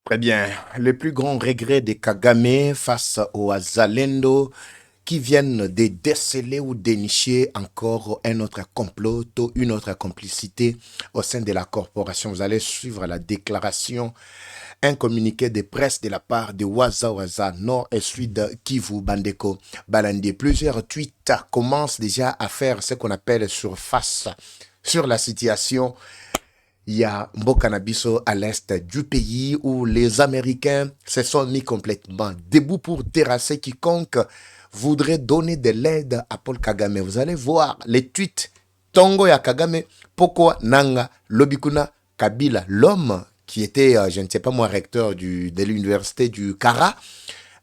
Très bien. Le plus grand regret de Kagame face aux Azalendo qui viennent de déceler ou dénicher encore un autre complot, une autre complicité au sein de la corporation. Vous allez suivre la déclaration, un communiqué de presse de la part de Waza Waza, Nord et Sud Kivu Bandeko Balandi. Plusieurs tweets commencent déjà à faire ce qu'on appelle surface sur la situation. Il y a Mbokanabiso à l'est du pays où les Américains se sont mis complètement debout pour terrasser quiconque voudrait donner de l'aide à Paul Kagame. Vous allez voir les tweets. Tongo ya Kagame, Poko Nanga, Lobikuna, Kabila, l'homme qui était, je ne sais pas moi, recteur de l'université du Kara,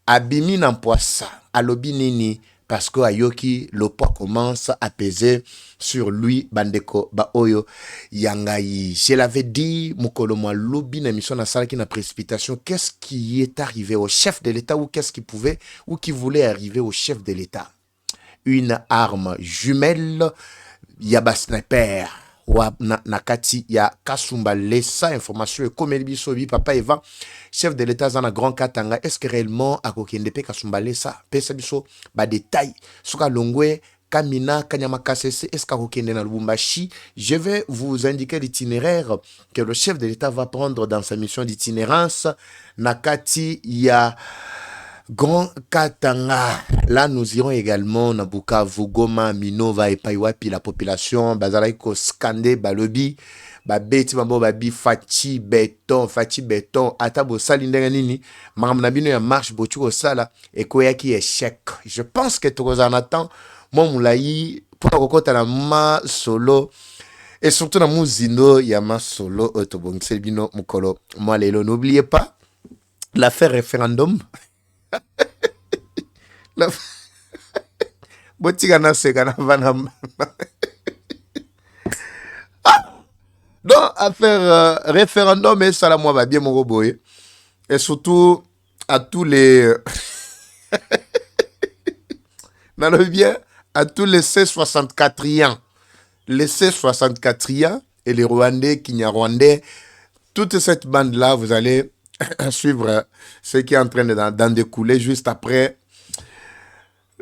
Abimi Nampoisa, Alobi Nini, parce que Ayoki, le poids commence à peser sur lui, Bandeko, Baoyo, Yangayi. Je l'avais dit, Mukolo Lobi, une émission na salle qui na précipitation. Qu'est-ce qui est arrivé au chef de l'État ou qu'est-ce qui pouvait ou qui voulait arriver au chef de l'État? Une arme jumelle, Yaba Sniper. Nakati ya Kasumba Lesa information et comme Bisobi papa Eva chef de l'état dans un grand katanga est-ce que réellement à Kokendepe Kasumba Lesa pesa biso ba détail suka longwe Kamina Kanyama Kasese est-ce qu'à Kokende na Lubumbashi. Je vais vous indiquer l'itinéraire que le chef de l'état va prendre dans sa mission d'itinérance. Nakati ya Grand Katanga. Là, nous irons également na Bukavu, Goma, Minova et Paiwapi. La population, Bazaraiko, Skande, Balobi, Babeti, Mambo, Babi, Fati, Béton, Atabo, Salindega Nini, Maramnabino, ya marche, Botuko Sala, et Koyaki, échec. Je pense que tout en attend, mon moulaï, pour Kokota la ma solo, et surtout dans Mouzino, il y a ma solo, Otobong, Selbino, Mukolo. Moi, Lélo, n'oubliez pas, l'affaire référendum. Botigana sekana vanam. Donc, affaire référendum, et ça, là, moi, va bien mon roboé. Et surtout, à tous les. Non, bien, à tous les C64iens. Les C64iens et les Rwandais, Kinyarwandais, toute cette bande-là, vous allez suivre ce qui est en train d'en découler juste après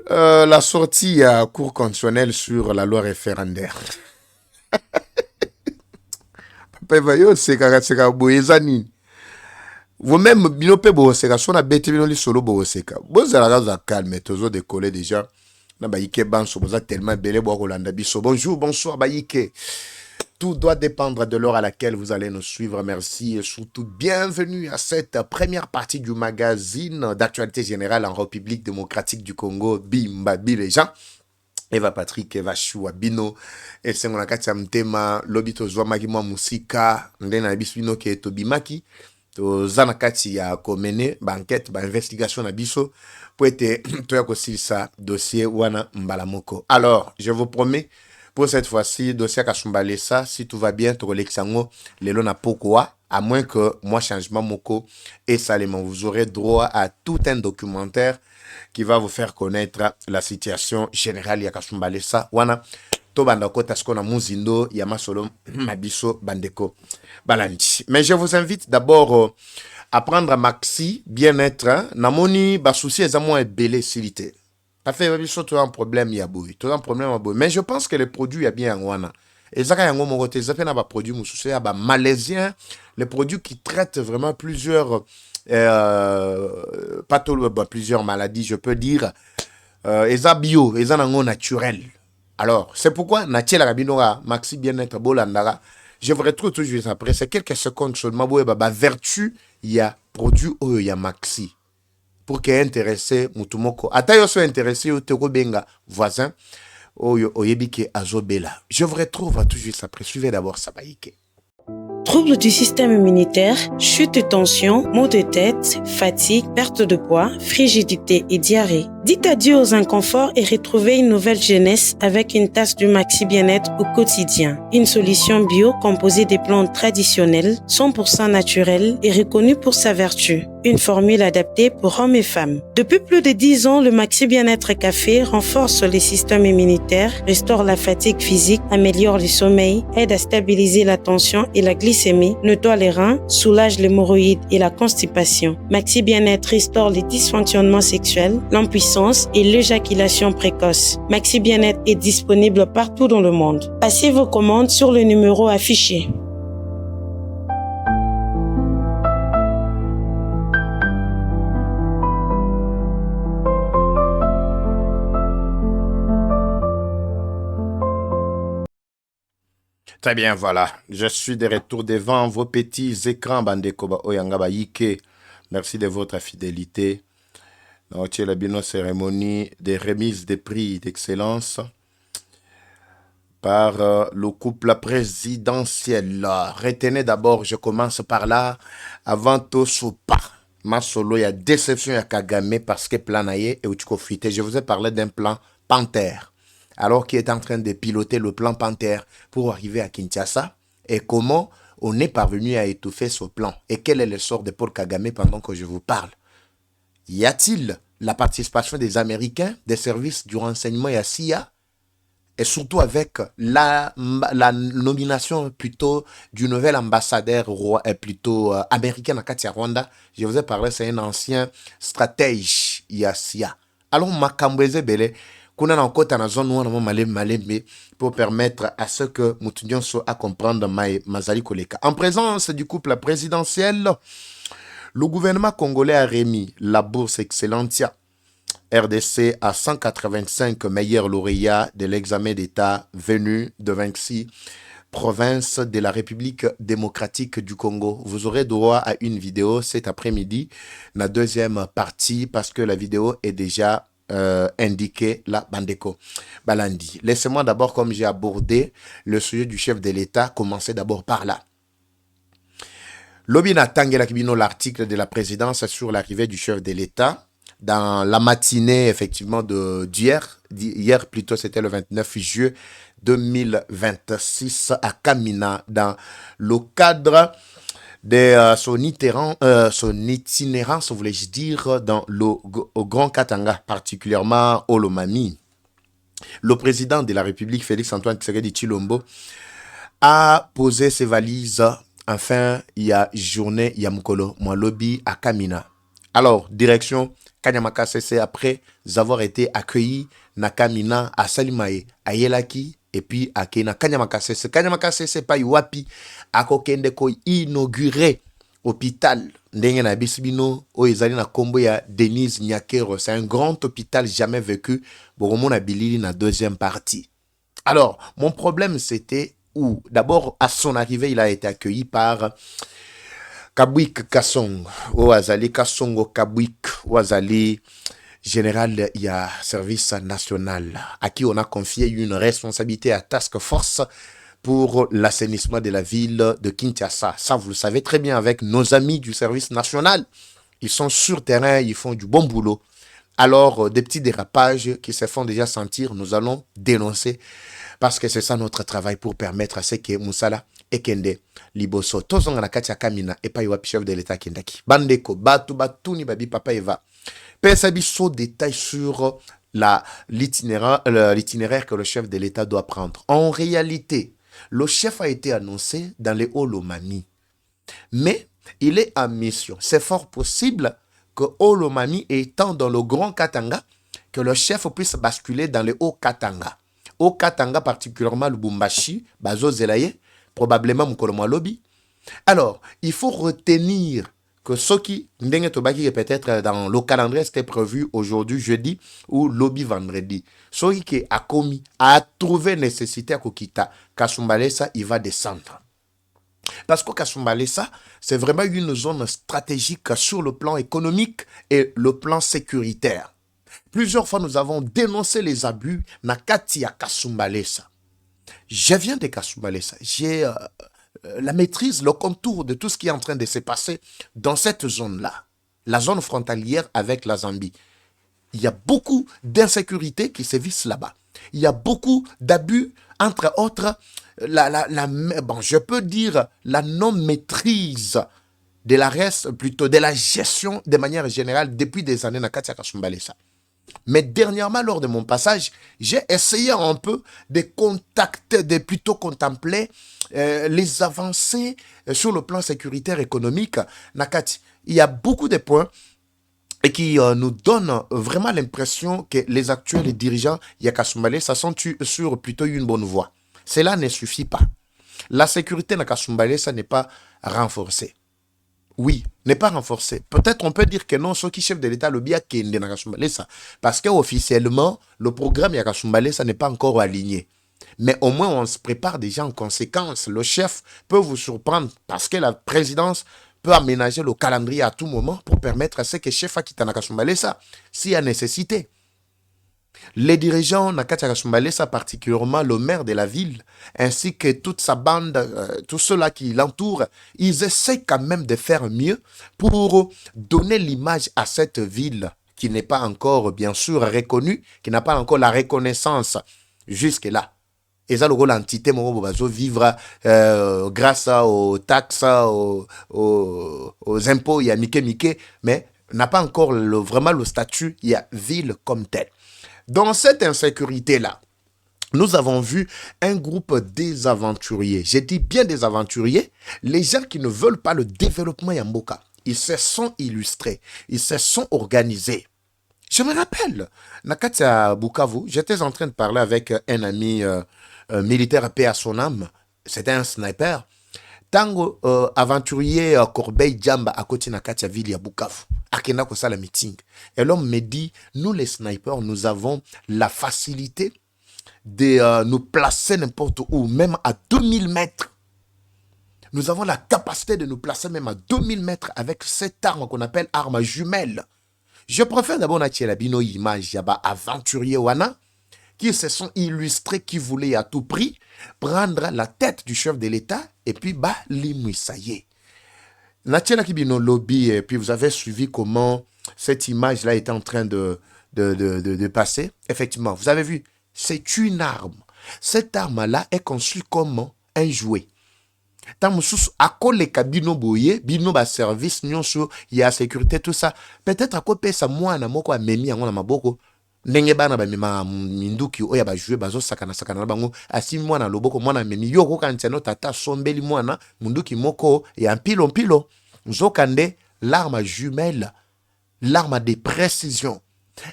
la sortie à cour constitutionnelle sur la loi référendaire. Vous-même, binope boseka, son a bête binoli solo boseka. Vous allez à calme, toujours décoller déjà. Na baïke banso, vous êtes tellement belé, Rolanda biso. Bonjour, bonsoir, baïke. Tout doit dépendre de l'heure à laquelle vous allez nous suivre. Merci et surtout bienvenue à cette première partie du magazine d'actualité générale en République démocratique du Congo. Bimbabi les gens. Eva Patrick, Eva Chua, Bino, et c'est mon akati mtema, lobito zwamaki mwa musika, ndena bisbino ke tobimaki, to zanakati ya komene, banquette, ba investigation na biso, pour être, toya kosilisa dossier wana mbalamoko. Alors, je vous promets, pour cette fois-ci, dossier Kasumba Lesa, si tout va bien, tu relexango, les lona pourquoi, à moins que moi changement moko et salement. Vous aurez droit à tout un documentaire qui va vous faire connaître la situation générale ya Kasumba Lesa. Wana, to bandako tasko na muzindo, yama solo mabiso bandeko balandi. Mais je vous invite d'abord à prendre Maxi, bien-être, namoni, basouci, ezamo et belé silité. Ça fait un problème, il y a un problème, mais je pense que le produit est bien en wana. Et ça, il y a un produit, malaisien, les produits qui traitent vraiment plusieurs plusieurs maladies, je peux dire. Et ça bio, et ça naturel. Alors, c'est pourquoi Natia Rabinora, Maxi bien-être, Bolandara, je vous retrouve toujours après. C'est quelques secondes seulement, vertu, il y a produit, il y a Maxi. Pour qu'il ait intéressé mutumoko ata yo so intéressé yo te ko benga voisin oyo oyebike azobela. Je vous retrouve tout juste après. Suivez d'abord Sabaïke. Troubles du système immunitaire, chute de tension, maux de tête, fatigue, perte de poids, frigidité et diarrhée. Dites adieu aux inconforts et retrouvez une nouvelle jeunesse avec une tasse de Maxi Bien-être au quotidien. Une solution bio composée des plantes traditionnelles, 100% naturelles et reconnue pour sa vertu. Une formule adaptée pour hommes et femmes. Depuis plus de 10 ans, le Maxi Bien-être Café renforce les systèmes immunitaires, restaure la fatigue physique, améliore le sommeil, aide à stabiliser la tension et la glycémie, nettoie les reins, soulage l'hémorroïde et la constipation. Maxi Bien-être restaure les dysfonctionnements sexuels, l'impuissance et l'éjaculation précoce. Maxi Bien-être est disponible partout dans le monde. Passez vos commandes sur le numéro affiché. Très bien, voilà. Je suis de retour devant vos petits écrans, Bandekoba Oyangaba Yike. Merci de votre fidélité. Dans la bino cérémonie de remise des prix d'excellence par le couple présidentiel. Retenez d'abord, je commence par là, avant tout soupa. Ma solo, il y a déception à Kagame parce que planaye et Uchikofite. Je vous ai parlé d'un plan Panthère. Alors qu'il est en train de piloter le plan Panthère pour arriver à Kinshasa. Et comment on est parvenu à étouffer ce plan. Et quel est le sort de Paul Kagame pendant que je vous parle? Y a-t-il la participation des Américains, des services du renseignement et à CIA? Et surtout avec la nomination plutôt du nouvel ambassadeur plutôt américain à Katia Rwanda. Je vous ai parlé, c'est un ancien stratège CIA. Alors, Makambweze Bele, kuna na kota na zone wana malembe pour permettre à ce que Moutounion soit à comprendre Mazali Koleka. En présence du couple présidentiel, le gouvernement congolais a remis la bourse Excellentia RDC à 185 meilleurs lauréats de l'examen d'État venus de 26 provinces de la République démocratique du Congo. Vous aurez droit à une vidéo cet après-midi, la deuxième partie, parce que la vidéo est déjà indiquée la Bandeko Balandi. Laissez-moi d'abord, comme j'ai abordé le sujet du chef de l'État, commencer d'abord par là. Lobina Tangela Kibino, l'article de la présidence sur l'arrivée du chef de l'État. Dans la matinée, effectivement, d'hier, hier plutôt, c'était le 29 juillet 2026 à Kamina, dans le cadre de son itinérance, voulais-je dire, au Grand Katanga, particulièrement au Lomami. Le président de la République, Félix-Antoine Tshisekedi Tshilombo, a posé ses valises. Enfin, il y a journée Yamukolo, Mwalobi à Kamina. Alors, direction Kanyamaka CC, après avoir été accueillis na Kamina à Salimae, à Yelaki, et puis à Kena Kanyamaka CC. Kanyamaka CC, pas Iwapi, à Kokende ko inauguré hôpital. Ndenge na bisibino, o ezali na kombo ya Denise Nyakero. C'est un grand hôpital jamais vécu. Boromon a bilili na deuxième partie. Alors, mon problème c'était où? D'abord, à son arrivée, il a été accueilli par Kabwik Kassongo, Ouazali Kassongo Kabwik, Ouazali, général, il y a service national, à qui on a confié une responsabilité à Task Force pour l'assainissement de la ville de Kinshasa. Ça, vous le savez très bien avec nos amis du service national. Ils sont sur terrain, ils font du bon boulot. Alors, des petits dérapages qui se font déjà sentir, nous allons dénoncer parce que c'est ça notre travail pour permettre à ce que Moussala et Kende Liboso, tozonga na kati ya Kamina et pas yoapi chef de l'État Kendaki. Bandeko, batuni babi papa eva. Pesa biso détail sur l'itinéraire que le chef de l'État doit prendre. En réalité, le chef a été annoncé dans les Hauts-Lomami. Mais il est en mission. C'est fort possible que Hauts-Lomami étant dans le Grand Katanga, que le chef puisse basculer dans les Hauts-Katanga. Hauts-Katanga, particulièrement le Bumbashi, Bazo Zelaye, probablement Mukolo Lobby. Alors, il faut retenir que ce qui, est peut-être dans le calendrier, c'était prévu aujourd'hui, jeudi, ou lobby vendredi. Ce qui a commis, a trouvé nécessité à Kokita, Kasumbalesa, il va descendre. Parce que Kasumbalesa, c'est vraiment une zone stratégique sur le plan économique et le plan sécuritaire. Plusieurs fois, nous avons dénoncé les abus na kati ya Kasumbalesa. Je viens de Kasumbalesa. J'ai la maîtrise, le contour de tout ce qui est en train de se passer dans cette zone-là. La zone frontalière avec la Zambie. Il y a beaucoup d'insécurité qui sévissent là-bas. Il y a beaucoup d'abus, entre autres, je peux dire la non-maîtrise de la reste, plutôt de la gestion de manière générale depuis des années dans Katia Kasumbalesa. Mais dernièrement, lors de mon passage, j'ai essayé un peu de contacter, de plutôt contempler les avancées sur le plan sécuritaire économique. Nakati, il y a beaucoup de points et qui nous donnent vraiment l'impression que les actuels dirigeants Yakasumbalesa sont sur plutôt une bonne voie. Cela ne suffit pas. La sécurité dans Kasumbalesa n'est pas renforcée. Oui, n'est pas renforcée. Peut-être on peut dire que non, ceux qui chef de l'État le bien qui est Kasumbalesa. Parce qu'officiellement, le programme Yakasumbalesa n'est pas encore aligné. Mais au moins, on se prépare déjà en conséquence. Le chef peut vous surprendre parce que la présidence peut aménager le calendrier à tout moment pour permettre à ce que chef Akita Kasumbalesa, s'il y a nécessité. Les dirigeants Nakata Kasumbalesa, particulièrement le maire de la ville, ainsi que toute sa bande, tous ceux-là qui l'entourent, ils essaient quand même de faire mieux pour donner l'image à cette ville qui n'est pas encore, bien sûr, reconnue, qui n'a pas encore la reconnaissance jusque-là. Et ça, l'entité, vivre grâce aux taxes, aux impôts, il y a Mike, mais n'a pas encore vraiment le statut, il y a ville comme telle. Dans cette insécurité-là, nous avons vu un groupe des aventuriers. Je dis bien des aventuriers, les gens qui ne veulent pas le développement Yamboka. Ils se sont illustrés, ils se sont organisés. Je me rappelle, Nakatia Bukavu, j'étais en train de parler avec un ami militaire paix à son âme. C'était un sniper. Tango aventurier Corbeil Djamba à côté Nakatia ville ya Bukavu. Akena ko sala meeting. Et l'homme me dit, nous les snipers, nous avons la facilité de nous placer n'importe où, même à 2000 mètres. Nous avons la capacité de nous placer même à 2000 mètres avec cette arme qu'on appelle arme jumelle. Je préfère d'abord la bino image yaba aventurier wana qui se sont illustrés, qui voulaient à tout prix prendre la tête du chef de l'État et puis bah l'imouissailler. Natiela Kibino lobby, et puis vous avez suivi comment cette image-là était en train de passer. Effectivement, vous avez vu, c'est une arme. Cette arme-là est conçue comme un jouet. Tant à quoi les cabines boye, bino ba service, nyonso, il y a sécurité, tout ça. Peut-être à quoi paye ça moi, na moko a memi, à mon maboko. Ndenge bana ba mema minduki oya ba jouer bazo sakana bango asi mwana loboko mwana memi yoko kantiano tata sombeli mwana munduki moko ya mpilo nzokande l'arme jumelle, l'arme de précision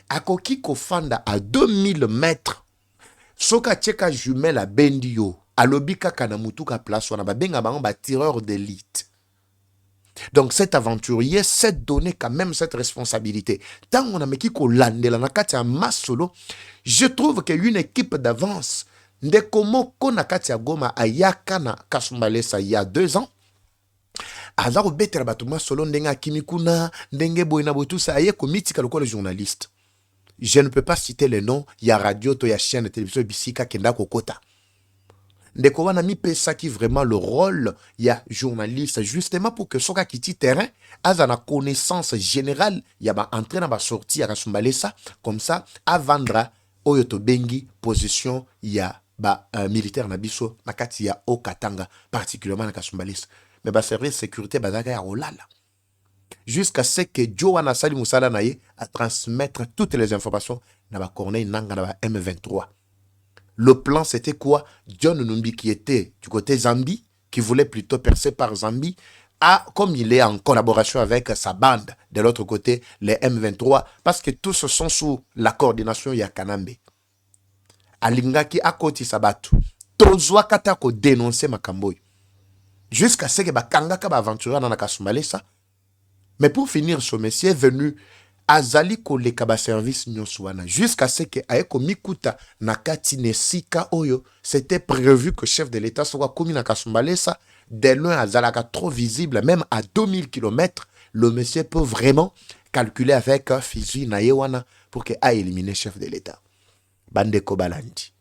akoki kofanda à 2000 mètres soka tcheka jumelle a bendio alobi kaka na mutuka place wana ba benga bango ba tireur d'élite. Donc cet aventurier s'est donné quand même cette responsabilité. Tant on a mis qui landela na katia masolo, je trouve qu'il y a une équipe d'avance. De comment kona katia goma ayaka na Kasumbalesa il y a 2 ans. Azaro betra batuma solo ndenga kimikuna ndenge boina botusa aye komitika lokole journaliste. Je ne peux pas citer les noms, il y a radio to ya chaîne de télévision bisika kenda kokota. Ndeko wana mi pesa qui vraiment le rôle il y a journaliste justement pour que soka kiti terrain a na connaissance générale il y a ba entrée na ba sortie à Kasumbalesa comme ça à vendre oyoto bengi position il y a ba militaire na biso na kati ya o Katanga particulièrement na Kasumbalesa mais ba service sécurité bazaka ya olala jusqu'à ce que Joana Sali Musala naye à transmettre toutes les informations na ba Corneille Nanga na ba M23. Le plan, c'était quoi? John Numbi, qui était du côté Zambie, qui voulait plutôt percer par Zambie, comme il est en collaboration avec sa bande, de l'autre côté, les M23, parce que tous sont sous la coordination Yakanambe. Alingaki à côté Sabatu. Tozwa katako dénoncer Makamboy. Jusqu'à ce que Bakangaka va aventurer dans la Kasumbalesa. Mais pour finir, ce monsieur est venu azali koleka ba service nyoswana jusqu'à ce que aeko mikuta nakati nesika oyo c'était prévu que chef de l'état soit commis na Kasumbalesa de loin azalaka trop visible même à 2000 km le monsieur peut vraiment calculer avec un fusil na yewana pour que a éliminer chef de l'état. Bandeko Balandi,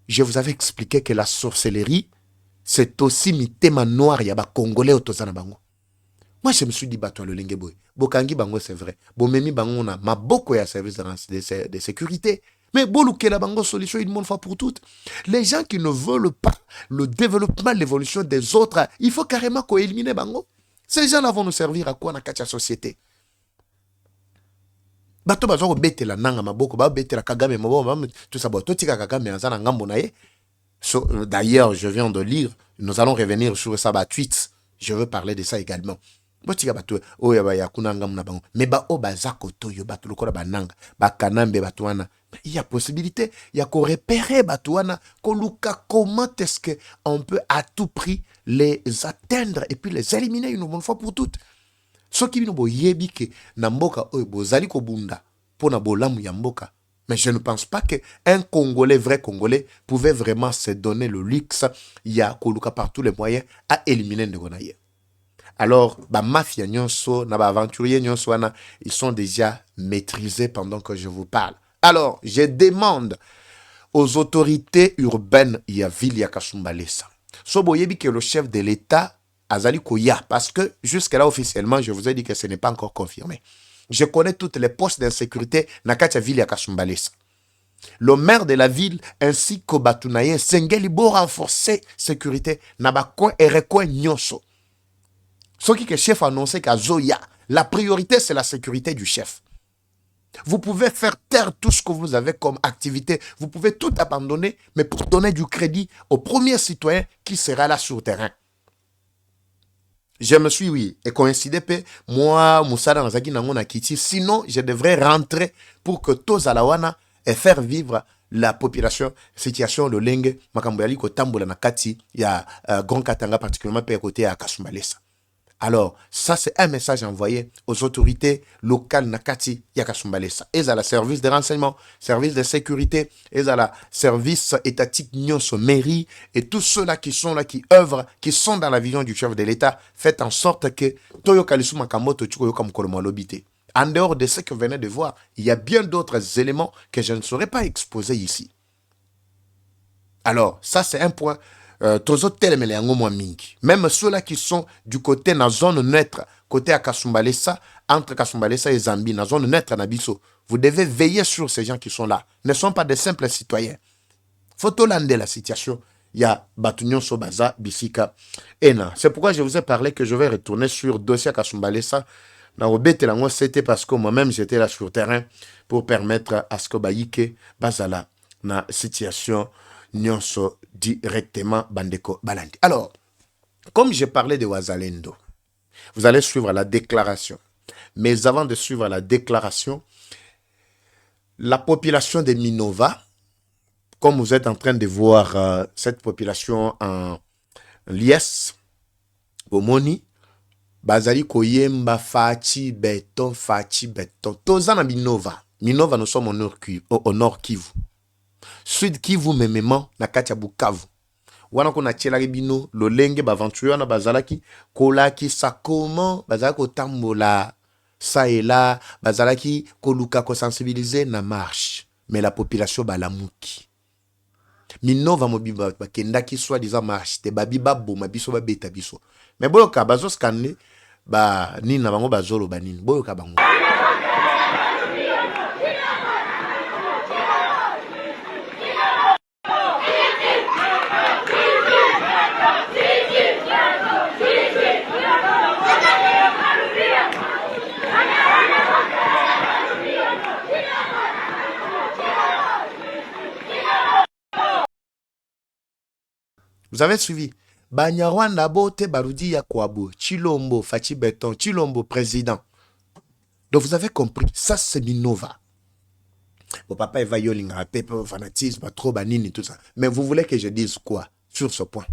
je vous avais expliqué que la sorcellerie c'est aussi mitema noir ya ba congolais otozana bango Moi, je me suis dit, bah, toi, le Lingeboy, Bokangi Bango, c'est vrai. Bomemi Bango, na ma beaucoup ya service de sécurité. Mais Boluke la Bango, solution une bonne fois pour toutes. Les gens qui ne veulent pas le développement, l'évolution des autres, il faut carrément qu'on élimine Bango. Ces gens-là vont nous servir à quoi dans la société? Bato bazo bete la nanga maboko, ba bete la Kagame maboko, tout ça, tout tika Kagame azana ngambo na ye. D'ailleurs, je viens de lire, nous allons revenir sur ça, bah, tweets. Je veux parler de ça également. Mais bah, oh, bah, zakoto, yo, bah, bananga, bah, kanambe, bah, il y a possibilité, il y a qu'on repérer, bah, comment est-ce qu'on peut à tout prix les atteindre et puis les éliminer une bonne fois pour toutes. Ce qui nous yebi que namboka, oh, bozali ko bunda, pour na bolamu yamboka. Mais je ne pense pas qu'un Congolais, vrai Congolais, pouvait vraiment se donner le luxe, il y a Koluka par tous les moyens, à éliminer Ndegonaye. Alors, bah, mafia nyonso, na ba aventurier nyonso, ils sont déjà maîtrisés pendant que je vous parle. Alors, je demande aux autorités urbaines, il y a ville, il y a Kasumbalesa. Soboyebi que le chef de l'État, Azali Koya, parce que jusqu'à là, officiellement, je vous ai dit que ce n'est pas encore confirmé. Je connais toutes les postes d'insécurité na katia ville ya Kasumbalesa. Le maire de la ville ainsi que Batunaye Sengeli bo renforcer sécurité na ba coin et recoin nyonso. Ce qui est chef annoncé qu'à Zoya, la priorité c'est la sécurité du chef. Vous pouvez faire taire tout ce que vous avez comme activité, vous pouvez tout abandonner, mais pour donner du crédit au premier citoyen qui sera là sur le terrain. Je me suis, oui, et coïncidé, moi, Moussa Danzaki Nangona Kiti, sinon, je devrais rentrer pour que tous Alawana et faire vivre la population, situation, le lingue, Makamboyali, Kotambola Nakati, il y a Grand Katanga, particulièrement, à côté à Kasumbalesa. Alors, ça, c'est un message envoyé aux autorités locales Nakati Yakasumbalesa. Et à la service de renseignement, service de sécurité, et à la service étatique Nyonso mairie, et tous ceux-là qui sont là, qui œuvrent, qui sont dans la vision du chef de l'État, faites en sorte que Toyo Kalisu Makamoto Chukoyoka Mkoloma Lobité. En dehors de ce que vous venez de voir, il y a bien d'autres éléments que je ne saurais pas exposer ici. Alors, ça, c'est un point. Même ceux-là qui sont du côté de la zone neutre, côté à Kasumbalesa, entre Kasumbalesa et Zambie, dans la zone neutre, vous devez veiller sur ces gens qui sont là. Ne sont pas des simples citoyens. Photolander la situation. Il y a Batunyon Sobaza, Bisika, Ena. C'est pourquoi je vous ai parlé que je vais retourner sur le dossier à Kasumbalesa. C'était parce que moi-même j'étais là sur le terrain pour permettre à ce que Baïke Bazala, na situation Nyonso directement Bandeko Balandi. Alors, comme j'ai parlé de Wazalendo, vous allez suivre la déclaration. Mais avant de suivre la déclaration, la population de Minova, comme vous êtes en train de voir cette population en liesse, Omoni, Bazali Koyemba, Fachi, Beton, Tozana Minova. Minova, nous sommes au nord Kivu. Sud Kivu memement na katia Bukavu. Wana ko na tchelaki bino lolenge baventure na bazalaki kolaki sakoma bazalaki kotambola ça et là bazalaki koluka ko sensibiliser na marche mais la population balamuki. Minova mobiba bakendaki soit disant marche te babiba boma biso ba beta biso. Mais boyoka bazo scanner ba nini na bango bazolo banini boyoka bango. Vous avez suivi. Banyarwanda bote barudi ya kwabo, Chilombo, Fachi Beton, Chilombo président. Donc vous avez compris, ça c'est Minova. Mon papa est vayolinga, fanatisme, trop banini, tout ça. Mais vous voulez que je dise quoi sur ce point?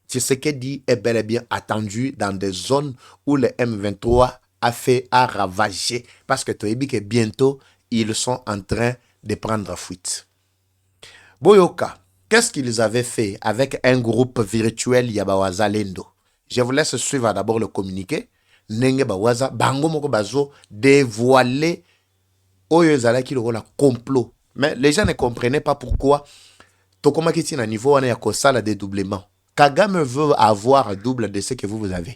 C'est ce qui dit est bel et bien attendu dans des zones où le M23 a ravagé. Parce que tu as dit que bientôt, ils sont en train de prendre fuite. Boyoka. Qu'est-ce qu'ils avaient fait avec un groupe virtuel Yabawaza Lendo? Je vous laisse suivre d'abord le communiqué. Nenge Bawaza, Bango Moko Bazo, dévoiler Oyozala qui le complot. Mais les gens ne comprenaient pas pourquoi. Tokomakiti na niveau on est à ça le dédoublement. Kagame veut avoir double de ce que vous avez.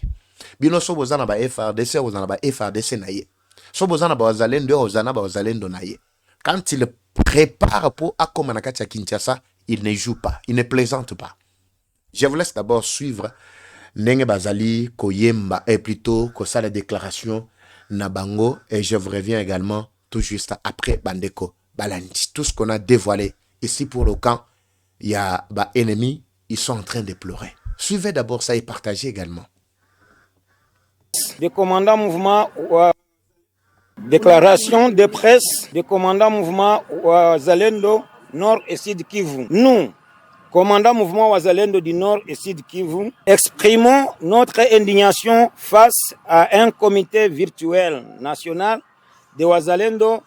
bino so bozana ba FRDC bozana ba FRDC na ye so bozana ba wazalendo bozana ba wazalendo na ye. Quand il prépare pour akomana kati ya Kinshasa, il ne joue pas, il ne plaisante pas. Je vous laisse d'abord suivre Nenge Bazali Koyemba et plutôt Kosa la déclaration Nabango, et je vous reviens également tout juste après Bandeko Balandi. Tout ce qu'on a dévoilé ici pour le camp, il y a ennemis, ils sont en train de pleurer. Suivez d'abord ça et partagez également. Des commandants mouvement, déclaration de presse des commandants mouvement Wazalendo Nord et Sud Kivu. Nous, commandant mouvement Wazalendo du Nord et Sud Kivu, exprimons notre indignation face à un comité virtuel national de Wazalendo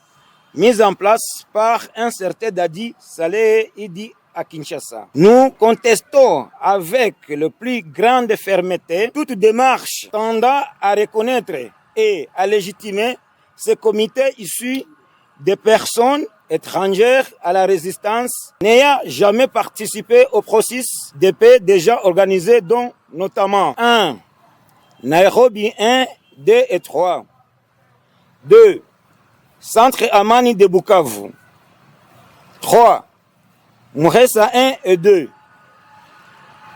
mis en place par un certain Dadi Saleh Idi à Kinshasa. Nous contestons avec le plus grande fermeté toute démarche tendant à reconnaître et à légitimer ce comité issu de personnes étrangères à la résistance n'ayant jamais participé au processus de paix déjà organisé, dont notamment 1. Nairobi 1, 2 et 3. 2. Centre Amani de Bukavu. 3. Mouressa 1 et 2.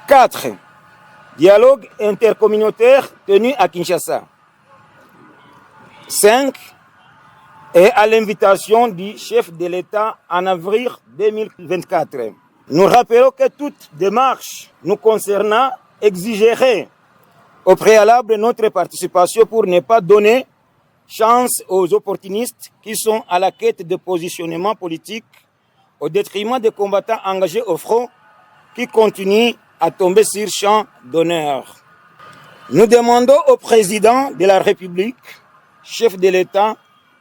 4. Dialogue intercommunautaire tenu à Kinshasa. 5. Et à l'invitation du chef de l'État en avril 2024. Nous rappelons que toute démarche nous concernant exigerait au préalable notre participation pour ne pas donner chance aux opportunistes qui sont à la quête de positionnement politique au détriment des combattants engagés au front qui continuent à tomber sur champ d'honneur. Nous demandons au président de la République, chef de l'État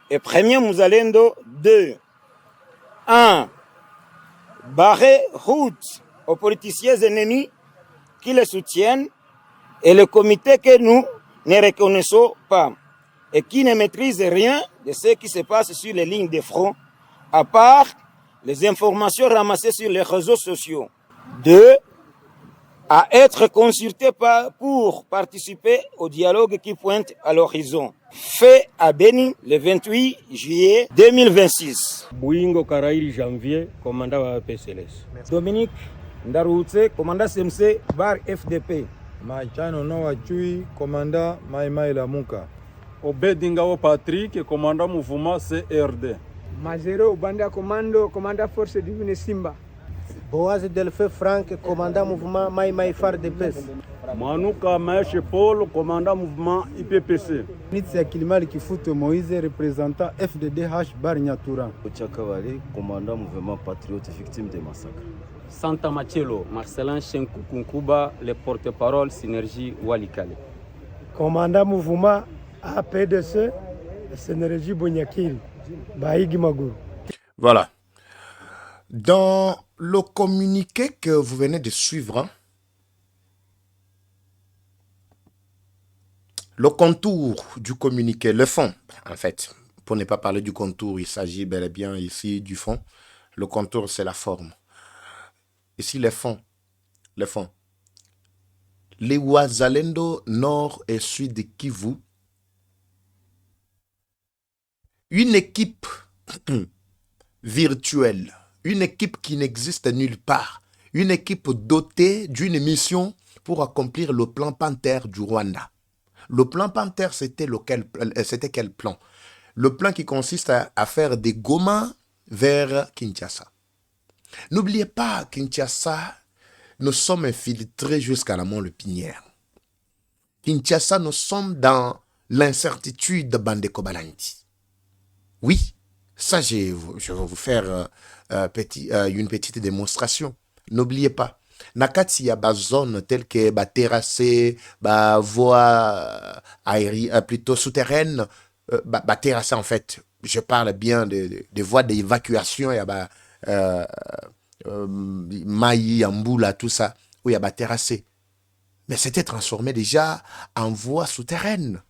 et premier Muzalendo 2. 1. Barrer route aux politiciens ennemis qui les soutiennent et le comité que nous ne reconnaissons pas et qui ne maîtrise rien de ce qui se passe sur les lignes de front, à part les informations ramassées sur les réseaux sociaux. 2. À être consulté pour participer au dialogue qui pointe à l'horizon. Fait à Beni le 28 juillet 2026. Bouingo Karaïli Janvier, commandant wa PCLS. Dominique Ndaroutse, commandant CMC, bar FDP. Machano Noa Chui, commandant Maïmaï Lamuka. Obedingao Patrick, commandant mouvement CRD. Mazero Banda Commando, commandant force divine Simba. Boaz Delfe Franck, commandant mouvement Maïmaï Phare de Pes. Manouka Maëche Paul, commandant mouvement IPPC. Nitsia Kilimali Kifoute Moïse, représentant FDDH Bar Nyatoura. Ochakawale, commandant mouvement patriote victime des massacres. Santa Machelo, Marcelin Chenkukunkuba, le porte-parole Synergie Walikale. Commandant mouvement APDC, Synergie Bonyakil, Baïgi Magour. Voilà. Dans le communiqué que vous venez de suivre, hein, le contour du communiqué, le fond, en fait, pour ne pas parler du contour, il s'agit bel et bien ici du fond. Le contour, c'est la forme. Ici, le fond. Le fond. Les Wazalendo Nord et Sud de Kivu, une équipe virtuelle, une équipe qui n'existe nulle part, une équipe dotée d'une mission pour accomplir le plan Panthère du Rwanda. Le plan Panthère, c'était quel plan? Le plan qui consiste à faire des Goma vers Kinshasa. N'oubliez pas, Kinshasa, nous sommes infiltrés jusqu'à la Mont-le-Pinière. Kinshasa, nous sommes dans l'incertitude de Bandeko Balandi. Oui, ça, je vais vous faire une petite démonstration. N'oubliez pas, nakati ya ba zone telle que ba terrassé, ba voie aérienne, plutôt souterraine, ba terrassé en fait. Je parle bien de voies d'évacuation, il y a ba Maï, Amboula, tout ça, où il y a ba terrassé. Mais c'était transformé déjà en voie souterraine.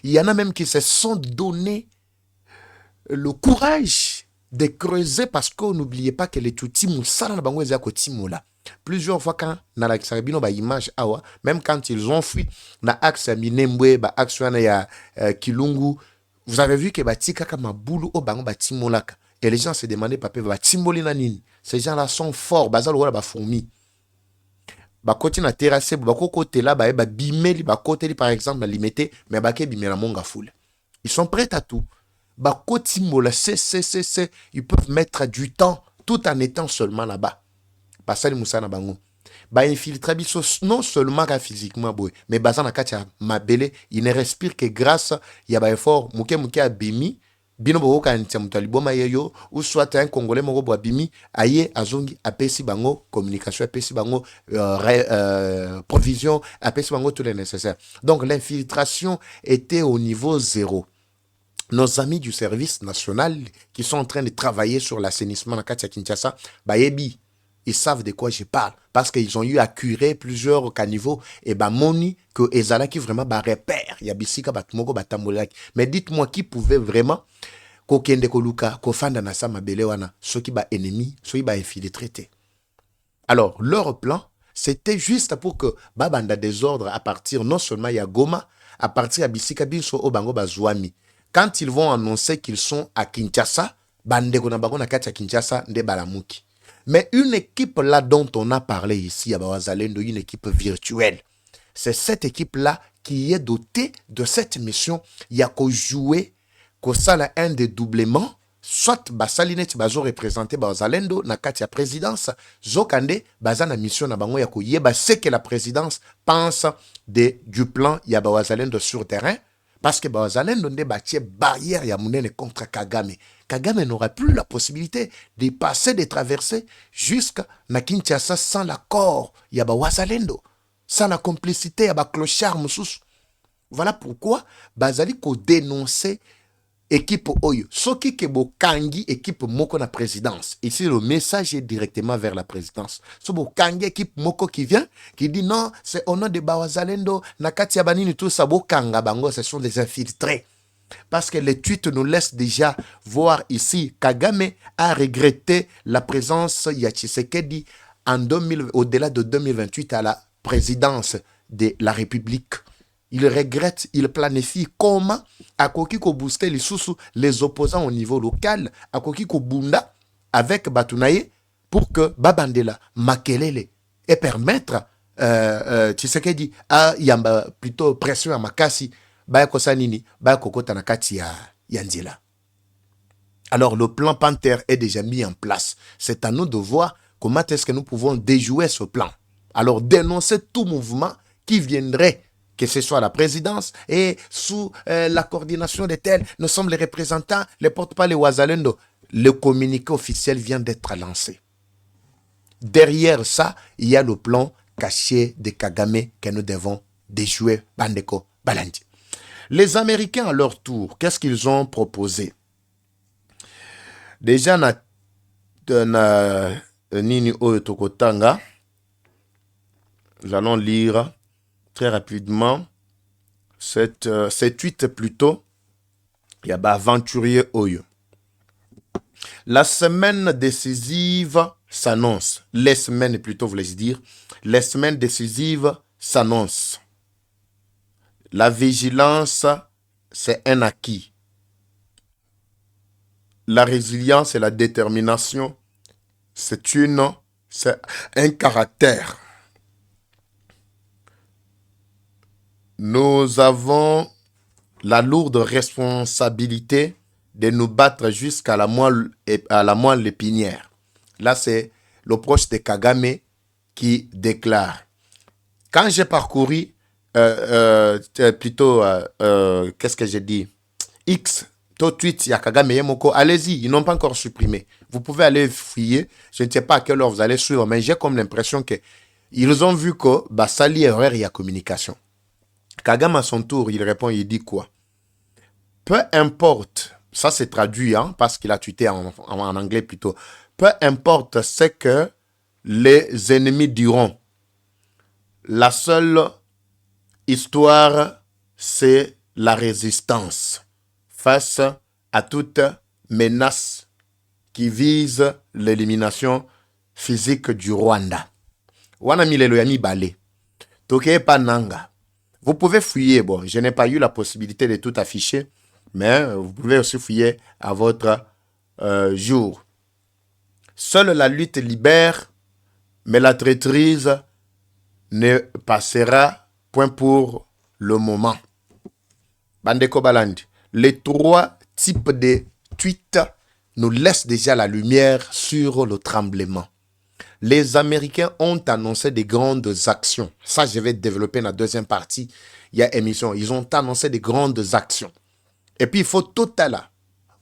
Il y en a même qui se sont donné le courage de creuser parce que n'oubliez pas que les Tutsi Moussala na bango ezako Timola. Plusieurs fois quand na la Kisabino ba image awa, même quand ils ont fui na axe Minembwe ba axe wana ya Kilungu, vous avez vu que ba tika kama boulou o bango ba timolaka. Et les gens se demandaient papa ba timboli na nini. Ces gens-là sont forts, bazalo wala ba fourmi. Ba koti na terrasse ba kokote là ba bimeli ba kote par exemple ba limité mais ba ke bimela monga foule. Ils sont prêts à tout. Ba koti mola c'est ils peuvent mettre du temps tout en étant seulement là-bas. Basali musana bango. Ba infiltrer biso non seulement physiquement boy, mais bazana katia mabele, il ne respire que grâce ya ba effort muke abimi. Bino boko kantia mutali boma yeyo ou soit un congolais moko bo abimi aye azongi apesi bango communication apesi bango provision apesi bango tout le nécessaire. Donc l'infiltration était au niveau 0. Nos amis du service national qui sont en train de travailler sur l'assainissement na Katia Kinshasa, bayebi, ils savent de quoi je parle parce qu'ils ont eu à curer plusieurs caniveaux et moni que ezala qui vraiment repère ya bisika batmoko batambolaki. Mais dites-moi qui pouvait vraiment kokende koluka kofanda na sa mabele wana soki ba ennemi soki ba infiltré. Alors leur plan c'était juste pour que babanda désordre à partir non seulement ya Goma, à partir ya bisika biso o bango bazwami. Quand ils vont annoncer qu'ils sont à Kinshasa, bandeko na bango na kati ya Kinshasa nde balamuki. Mais une équipe là dont on a parlé ici à Bawazalendo, une équipe virtuelle, c'est cette équipe-là qui est dotée de cette mission. Il y a qu'au jouer, qu'au sala un dédoublement, soit Basalineti bazo représenté Bawazalendo na kati ya présidence, Zokande bazana mission na bango ya koyeba ce que la présidence pense du plan ya Bawazalendo sur terrain. Parce que Bawazalendo nde batie barrière ya munene contre Kagame. Kagame n'aura plus la possibilité de passer, de traverser jusqu'à Kinshasa sans l'accord ya Bawazalendo, sans la complicité ya clochard mususu. Voilà pourquoi bazali ko dénoncer équipe Oyo. Soki kebo kangi équipe moko na présidence. Ici, le message est directement vers la présidence. So bo kangi équipe moko qui vient, qui dit non, c'est au nom de Bawazalendo, nakati banini tout ça, bo kanga bango, ce sont des infiltrés. Parce que les tweets nous laissent déjà voir ici, Kagame a regretté la présence ya Tshisekedi au-delà de 2028 à la présidence de la République. Il regrette, il planifie comment Akoki ko booster les opposants au niveau local, Akoki ko bunda avec Batunaye pour que Babandela Makelele et permettre Tshisekedi à yamba plutôt pression à Makasi ba kosanini ba kokota na kati ya Nzela. Alors le plan Panther est déjà mis en place. C'est à nous de voir comment est-ce que nous pouvons déjouer ce plan. Alors dénoncer tout mouvement qui viendrait, que ce soit la présidence et sous la coordination de tels, nous sommes les représentants, les porte-parole Wazalendo. Le communiqué officiel vient d'être lancé. Derrière ça, il y a le plan caché de Kagame que nous devons déjouer. Bandeko Balandi. Les Américains, à leur tour, qu'est-ce qu'ils ont proposé? Déjà, Nini Oyotokotanga, nous allons lire très rapidement cette tweet plutôt. Il y a aventurier Oyo. La semaine décisive s'annonce. Les semaines plutôt, voulais-je dire. Les semaines décisives s'annoncent. La vigilance, c'est un acquis. La résilience et la détermination, c'est un caractère. Nous avons la lourde responsabilité de nous battre jusqu'à la moelle épinière. Là, c'est le proche de Kagame qui déclare. Quand j'ai parcouru, qu'est-ce que j'ai dit? X, tout tweet, il y a Kagame Yemoko, allez-y, ils n'ont pas encore supprimé. Vous pouvez aller fouiller, je ne sais pas à quelle heure vous allez suivre, mais j'ai comme l'impression qu'ils ont vu que, sali erreur, il y a communication. Kagame à son tour, il répond, il dit quoi? Peu importe, ça c'est traduit, parce qu'il a tweeté en anglais plutôt. Peu importe ce que les ennemis diront. La seule histoire, c'est la résistance face à toute menace qui vise l'élimination physique du Rwanda. Wana milelo ya mibale. Toke pa nanga. Vous pouvez fouiller. Bon, je n'ai pas eu la possibilité de tout afficher, mais vous pouvez aussi fouiller à votre jour. Seule la lutte libère, mais la traîtrise ne passera point pour le moment. Bandeko Balandi, les 3 types de tweets nous laissent déjà la lumière sur le tremblement. Les Américains ont annoncé des grandes actions. Ça, je vais développer dans la deuxième partie. Il y a émission. Ils ont annoncé des grandes actions. Et puis, il faut total.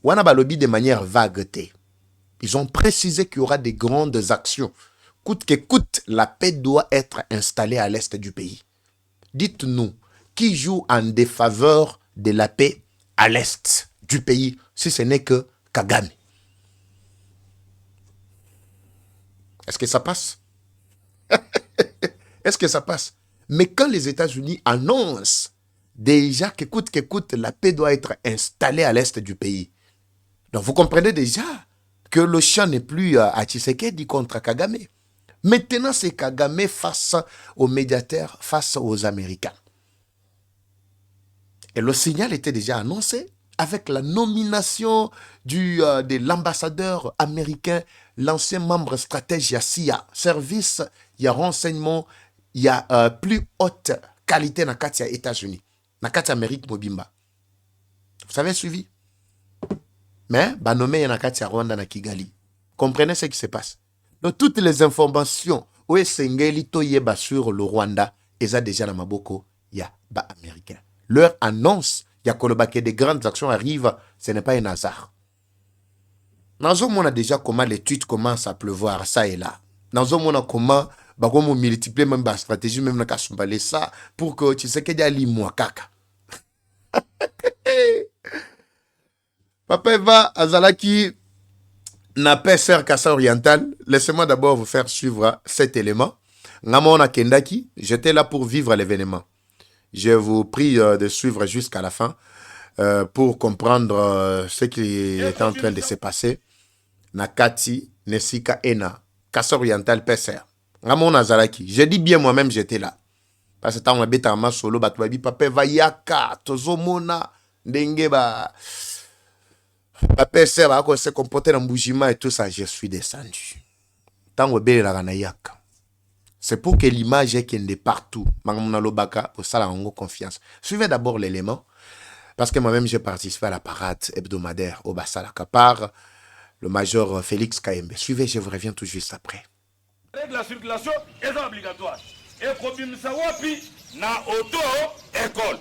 Wana balobi de manière vague. Ils ont précisé qu'il y aura des grandes actions. Coûte que coûte, la paix doit être installée à l'est du pays. Dites-nous, qui joue en défaveur de la paix à l'est du pays, si ce n'est que Kagame? Est-ce que ça passe? Est-ce que ça passe? Mais quand les États-Unis annoncent déjà que coûte, la paix doit être installée à l'est du pays. Donc vous comprenez déjà que le champ n'est plus à Tshisekedi contre Kagame. Maintenant, c'est Kagame face aux médiateurs, face aux Américains. Et le signal était déjà annoncé avec la nomination de l'ambassadeur américain, l'ancien membre stratège, il y a CIA, service, il y a renseignement, il y a plus haute qualité dans les États-Unis, dans l'Amérique Mobimba. Vous avez suivi? Mais, nommé dans le Rwanda, dans Kigali. Comprenez ce qui se passe. Donc, toutes les informations, où est sur le Rwanda, et ça déjà dans Maboko, il y a américain. Leur annonce, il y a que des grandes actions arrivent, ce n'est pas un hasard. Dans un monde déjà comment les tweets commencent à pleuvoir, ça et là. Dans un monde comment, on multiplie même la stratégie, même dans le ça, pour que tu sais qu'il y a l'imoua kaka. Papa Eva Azalaki n'a pas ser Kassa Oriental. Laissez-moi d'abord vous faire suivre cet élément. Ngamona Kendaki, j'étais là pour vivre l'événement. Je vous prie de suivre jusqu'à la fin pour comprendre ce qui est en train de se passer. Nakati, Nesika, Ena, Kassa Oriental, Pesser. Ngamona Azalaki. Je dis bien moi-même, j'étais là. Parce que tant on bêta ma solo, batouabi, papa Eva Yaka, Tozomona, Dengeba. Papa Ser va se comporter dans Boujima et tout ça, je suis descendu. Tant que belle la ganayaka. C'est pour que l'image est qu'il est partout. Mangamuna Lobaka, pour ça, on a confiance. Suivez d'abord l'élément, parce que moi-même, j'ai participé à la parade hebdomadaire au Bassala Kapar, le major Félix Kayembe. Suivez, je vous reviens tout juste après. La circulation est obligatoire. Et comme na auto école.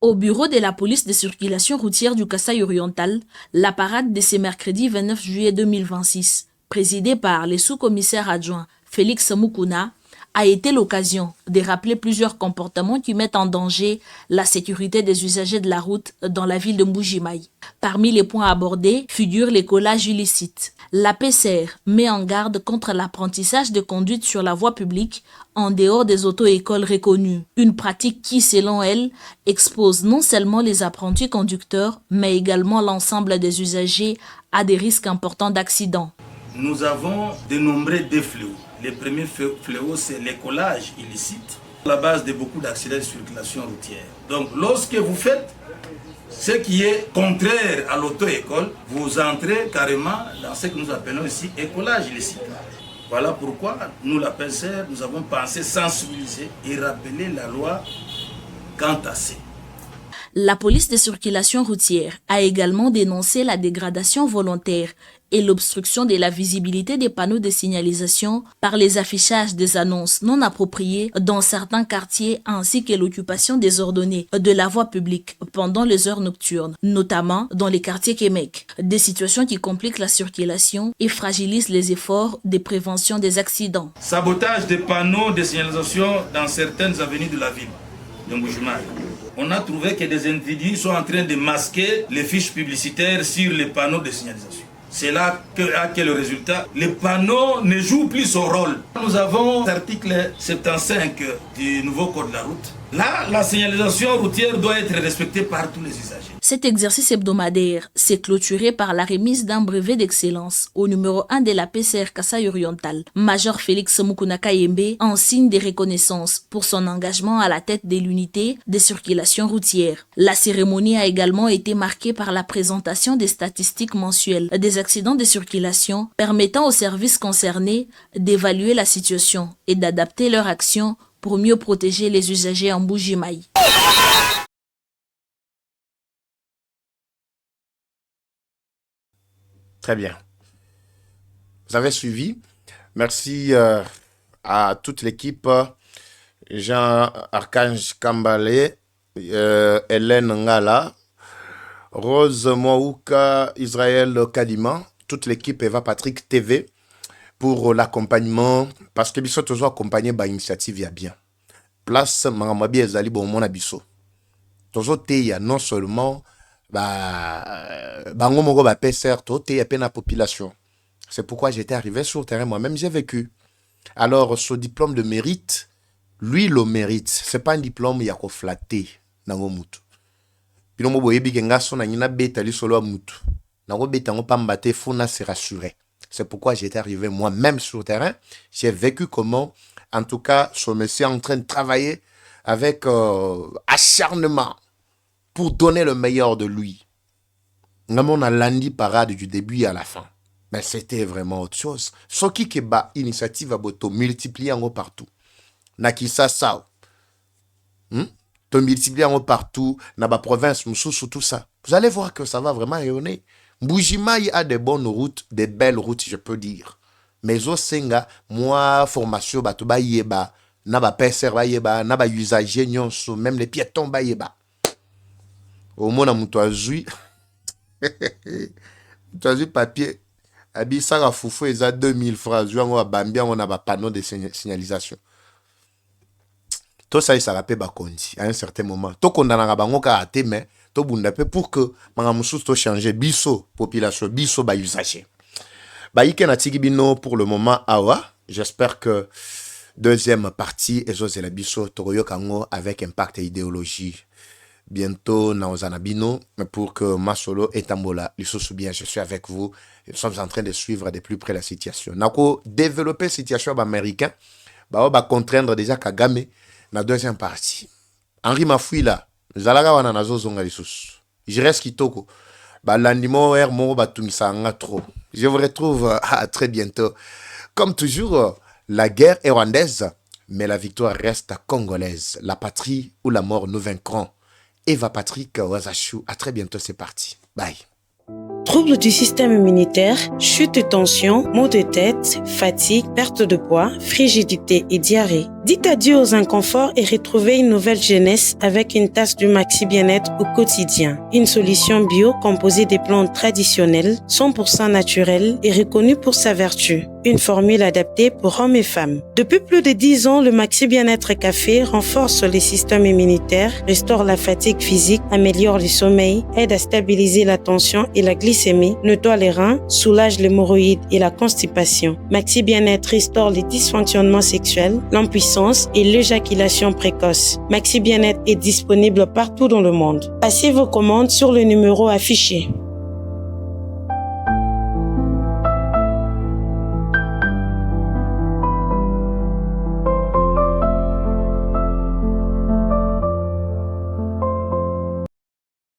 Au bureau de la police de circulation routière du Kasaï oriental, la parade de ce mercredi 29 juillet 2026, présidée par le sous-commissaire adjoint Félix Mukuna, a été l'occasion de rappeler plusieurs comportements qui mettent en danger la sécurité des usagers de la route dans la ville de Mbujimaï. Parmi les points abordés figurent les collages illicites. La PCR met en garde contre l'apprentissage de conduite sur la voie publique en dehors des auto-écoles reconnues. Une pratique qui, selon elle, expose non seulement les apprentis conducteurs, mais également l'ensemble des usagers à des risques importants d'accidents. Nous avons dénombré des fléaux. Le premier fléau, c'est les collages illicites, à la base de beaucoup d'accidents de circulation routière. Donc, lorsque vous faites ce qui est contraire à l'auto-école, vous entrez carrément dans ce que nous appelons ici écolage illicite. Voilà pourquoi nous, la PCR, nous avons pensé sensibiliser et rappeler la loi quant à ça. La police de circulation routière a également dénoncé la dégradation volontaire et l'obstruction de la visibilité des panneaux de signalisation par les affichages des annonces non appropriées dans certains quartiers ainsi que l'occupation désordonnée de la voie publique pendant les heures nocturnes, notamment dans les quartiers Kemek. Des situations qui compliquent la circulation et fragilisent les efforts de prévention des accidents. Sabotage des panneaux de signalisation dans certaines avenues de la ville de Mbujimaï. On a trouvé que des individus sont en train de masquer les fiches publicitaires sur les panneaux de signalisation. C'est là que le résultat, les panneaux ne jouent plus son rôle. Nous avons l'article 75 du nouveau code de la route Là, la signalisation routière doit être respectée par tous les usagers. Cet exercice hebdomadaire s'est clôturé par la remise d'un brevet d'excellence au numéro 1 de la PCR Kasaï Oriental, Major Félix Mukuna Kayembe, en signe de reconnaissance pour son engagement à la tête de l'unité de circulation routière. La cérémonie a également été marquée par la présentation des statistiques mensuelles des accidents de circulation, permettant aux services concernés d'évaluer la situation et d'adapter leur action pour mieux protéger les usagers en Mbuji-Mayi. Très bien. Vous avez suivi. Merci à toute l'équipe. Jean-Archange Kambale, Hélène Ngala, Rose Mouaouka, Israël Kadima, toute l'équipe Eva Patrick TV pour l'accompagnement. Parce que nous sommes toujours accompagnés par l'initiative il y a bien. Place Maramabi Ezali Bon Abisso. Toujours Teya, non seulement bango moko ba PCR to te peine la population. C'est pourquoi j'étais arrivé sur le terrain moi-même, j'ai vécu. Alors ce diplôme de mérite, lui le mérite, c'est pas un diplôme ya ko flatter nango mutu. Pino mo boyebi ke ngaso na nyina beta li solo mutu. Nango beta ngo pambate fona se rassurer. C'est pourquoi j'étais arrivé moi-même sur le terrain, j'ai vécu comment en tout cas ce monsieur est en train de travailler avec acharnement pour donner le meilleur de lui. On a lundi parade du début à la fin. Mais c'était vraiment autre chose. Ce qui est bas, initiative à Boto, multiplier en partout. Nakisa Sao. Te multiplier en partout, dans la province, sous tout ça. Vous allez voir que ça va vraiment rayonner. Mbuji-Mayi a des bonnes routes, des belles routes, je peux dire. Mais au Senga, moi, formation, batuba yeba, naba PCR yeba, naba usager nyonso, même les piétons ba yeba. Au moins, on a joué papier. Abisa a foufou, ils ont 2000 francs. On a bambia, on a un panneau de signalisation. Tout ça, il s'est rappelé à un certain moment. Tout qu'on a un bango à athée, mais tout bundapé pour que Mangamoussous to changer. Bisso, population, bisso, ba usager. Ba yike na tigibino pour le moment, awa. J'espère que deuxième partie, et la bisso, toroyo kango avec impact et idéologie. Bientôt, dans Anabino, pour que Masolo et Tambola, les sous bien, je suis avec vous. Nous sommes en train de suivre de plus près la situation. Nous avons développé la situation américaine. Nous allons contraindre déjà Kagame dans la deuxième partie. Henri Mafoui là, nous allons voir dans zonga les sous. Je reste kitoko. Landimo er mo batumisa trop. Je vous retrouve à très bientôt. Comme toujours, la guerre est rwandaise, mais la victoire reste congolaise. La patrie ou la mort nous vaincront. Eva Patrick Wazachou, à très bientôt, c'est parti. Bye. Troubles du système immunitaire, chute de tension, maux de tête, fatigue, perte de poids, frigidité et diarrhée. Dites adieu aux inconforts et retrouvez une nouvelle jeunesse avec une tasse du Maxi Bien-être au quotidien. Une solution bio composée des plantes traditionnelles, 100% naturelles et reconnue pour sa vertu. Une formule adaptée pour hommes et femmes. Depuis plus de 10 ans, le Maxi Bien-être Café renforce les systèmes immunitaires, restaure la fatigue physique, améliore le sommeil, aide à stabiliser la tension et la glycémie, nettoie les reins, soulage l'hémorroïde et la constipation. Maxi Bien-être restaure les dysfonctionnements sexuels, l'impuissance et l'éjaculation précoce. Maxi Bien-être est disponible partout dans le monde. Passez vos commandes sur le numéro affiché.